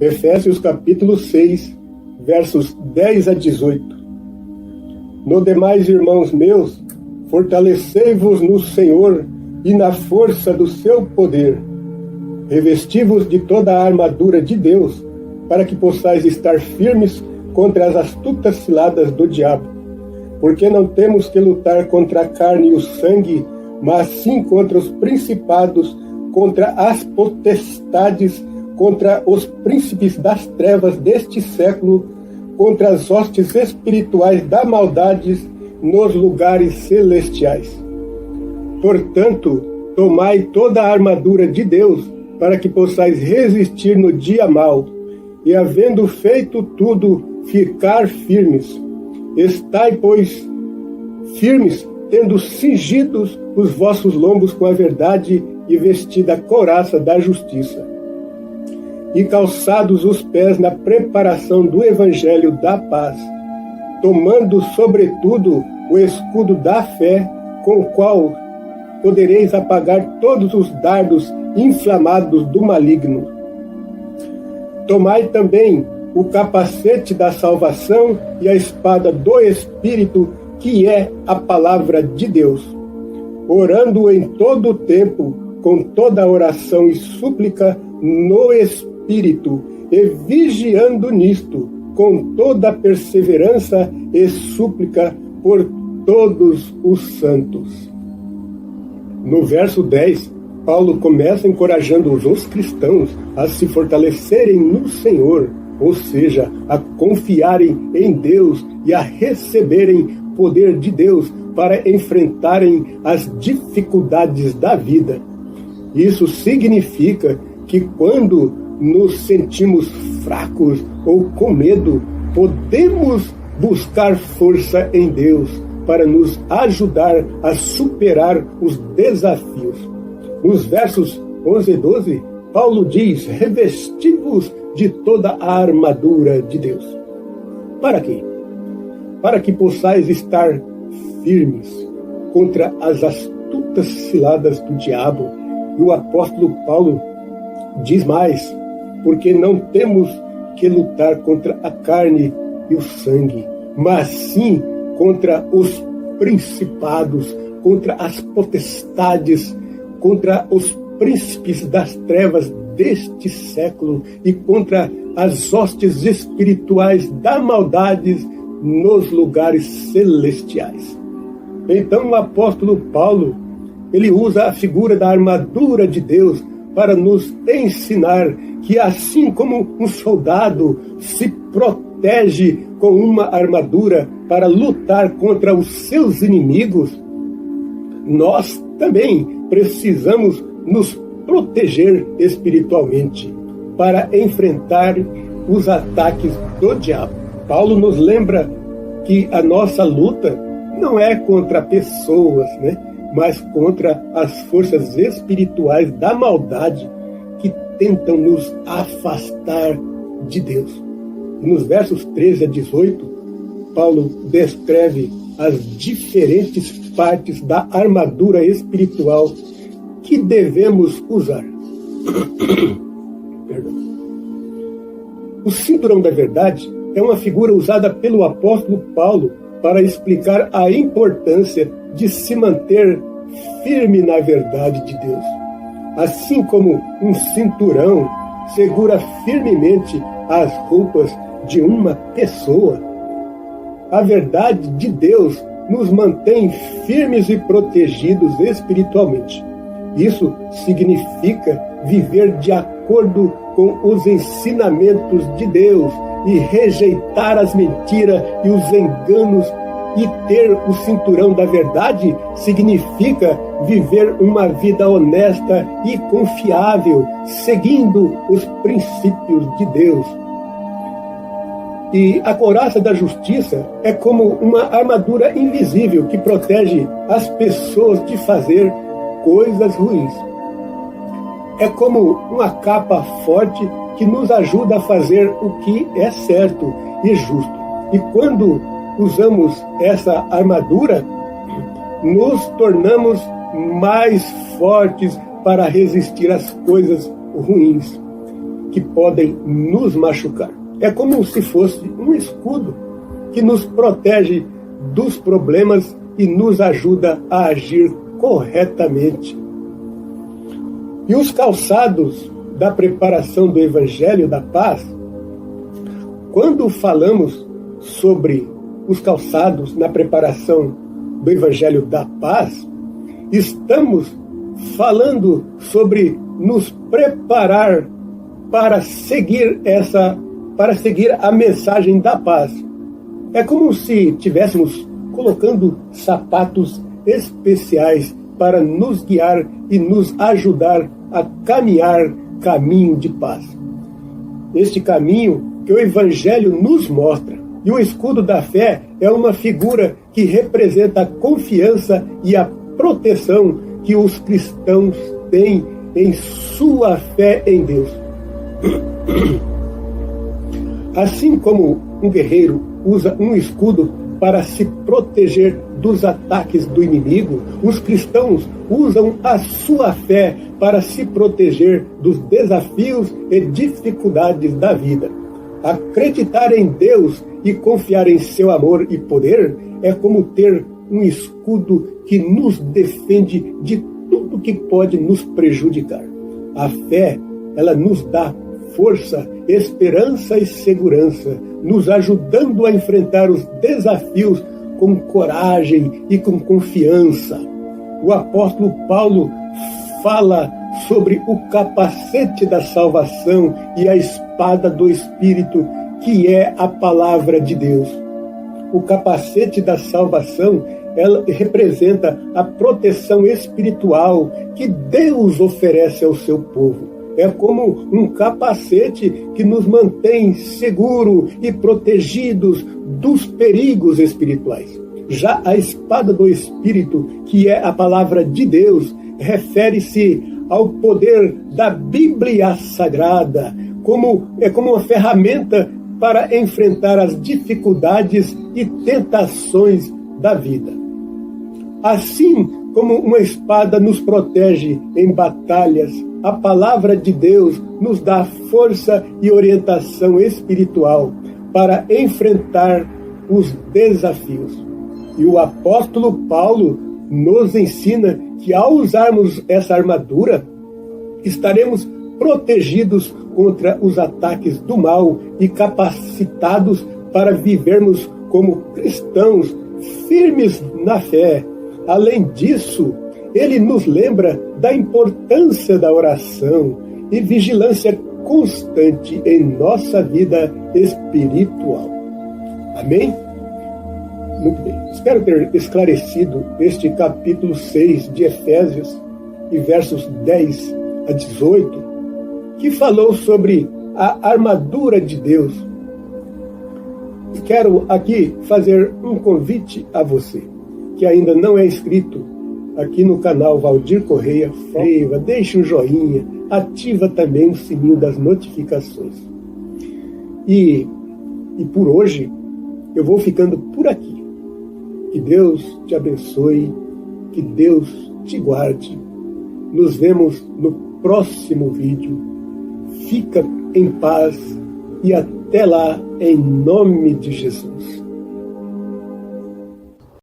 Efésios capítulo 6, versos 10 a 18. No demais, irmãos meus, fortalecei-vos no Senhor e na força do seu poder. Revesti-vos de toda a armadura de Deus, para que possais estar firmes contra as astutas ciladas do diabo. Porque não temos que lutar contra a carne e o sangue, mas sim contra os principados, contra as potestades, contra os príncipes das trevas deste século, contra as hostes espirituais da maldade nos lugares celestiais. Portanto, tomai toda a armadura de Deus, para que possais resistir no dia mau, e havendo feito tudo, ficar firmes. Estai, pois, firmes, tendo cingidos os vossos lombos com a verdade e vestida a couraça da justiça, e calçados os pés na preparação do evangelho da paz, tomando, sobretudo, o escudo da fé, com o qual podereis apagar todos os dardos inflamados do maligno. Tomai também o capacete da salvação e a espada do Espírito, que é a palavra de Deus, orando em todo o tempo, com toda oração e súplica no Espírito, e vigiando nisto, com toda perseverança e súplica por todos os santos. No verso 10, Paulo começa encorajando os cristãos a se fortalecerem no Senhor, ou seja, a confiarem em Deus e a receberem poder de Deus para enfrentarem as dificuldades da vida. Isso significa que quando nos sentimos fracos ou com medo, podemos buscar força em Deus para nos ajudar a superar os desafios. Nos versos 11 e 12, Paulo diz: revesti-vos de toda a armadura de Deus. Para quê? Para que possais estar firmes contra as astutas ciladas do diabo. E o apóstolo Paulo diz mais: porque não temos que lutar contra a carne e o sangue, mas sim contra os principados, contra as potestades, contra os príncipes das trevas deste século e contra as hostes espirituais da maldade nos lugares celestiais. Então o apóstolo Paulo, ele usa a figura da armadura de Deus para nos ensinar que assim como um soldado se protege com uma armadura para lutar contra os seus inimigos, nós também precisamos nos proteger espiritualmente para enfrentar os ataques do diabo. Paulo nos lembra que a nossa luta não é contra pessoas, mas contra as forças espirituais da maldade que tentam nos afastar de Deus. E nos versos 13 a 18, Paulo descreve as diferentes partes da armadura espiritual que devemos usar. Perdão. O cinturão da verdade é uma figura usada pelo apóstolo Paulo para explicar a importância de se manter firme na verdade de Deus. Assim como um cinturão segura firmemente as roupas de uma pessoa, a verdade de Deus nos mantém firmes e protegidos espiritualmente. Isso significa viver de acordo com os ensinamentos de Deus e rejeitar as mentiras e os enganos. E ter o cinturão da verdade significa viver uma vida honesta e confiável, seguindo os princípios de Deus. E a couraça da justiça é como uma armadura invisível que protege as pessoas de fazer coisas ruins. É como uma capa forte que nos ajuda a fazer o que é certo e justo. E quando usamos essa armadura, nos tornamos mais fortes para resistir às coisas ruins. que podem nos machucar. É como se fosse um escudo que nos protege dos problemas e nos ajuda a agir corretamente. E os calçados da preparação do Evangelho da Paz, quando falamos sobre os calçados na preparação do Evangelho da Paz, estamos falando sobre nos preparar para seguir a mensagem da paz. É como se estivéssemos colocando sapatos especiais para nos guiar e nos ajudar a caminhar caminho de paz. Este caminho que o Evangelho nos mostra. E o escudo da fé é uma figura que representa a confiança e a proteção que os cristãos têm em sua fé em Deus. Assim como um guerreiro usa um escudo para se proteger dos ataques do inimigo, os cristãos usam a sua fé para se proteger dos desafios e dificuldades da vida. Acreditar em Deus e confiar em seu amor e poder é como ter um escudo que nos defende de tudo que pode nos prejudicar. A fé, ela nos dá força, esperança e segurança, nos ajudando a enfrentar os desafios com coragem e com confiança. O apóstolo Paulo fala sobre o capacete da salvação e a espada do Espírito, que é a palavra de Deus. O capacete da salvação, ela representa a proteção espiritual que Deus oferece ao seu povo. É como um capacete que nos mantém seguros e protegidos dos perigos espirituais. Já a espada do Espírito, que é a palavra de Deus, refere-se ao poder da Bíblia Sagrada, é como uma ferramenta para enfrentar as dificuldades e tentações da vida. Assim como uma espada nos protege em batalhas, a palavra de Deus nos dá força e orientação espiritual para enfrentar os desafios. E o apóstolo Paulo nos ensina que ao usarmos essa armadura, estaremos protegidos contra os ataques do mal e capacitados para vivermos como cristãos firmes na fé. Além disso, ele nos lembra da importância da oração e vigilância constante em nossa vida espiritual. Amém? Muito bem. Espero ter esclarecido este capítulo 6 de Efésios e versos 10 a 18, que falou sobre a armadura de Deus. E quero aqui fazer um convite a você, que ainda não é inscrito aqui no canal Valdir Correia, deixe um joinha, ativa também o sininho das notificações. E por hoje, eu vou ficando por aqui. Que Deus te abençoe, que Deus te guarde. Nos vemos no próximo vídeo. Fica em paz e até lá, em nome de Jesus.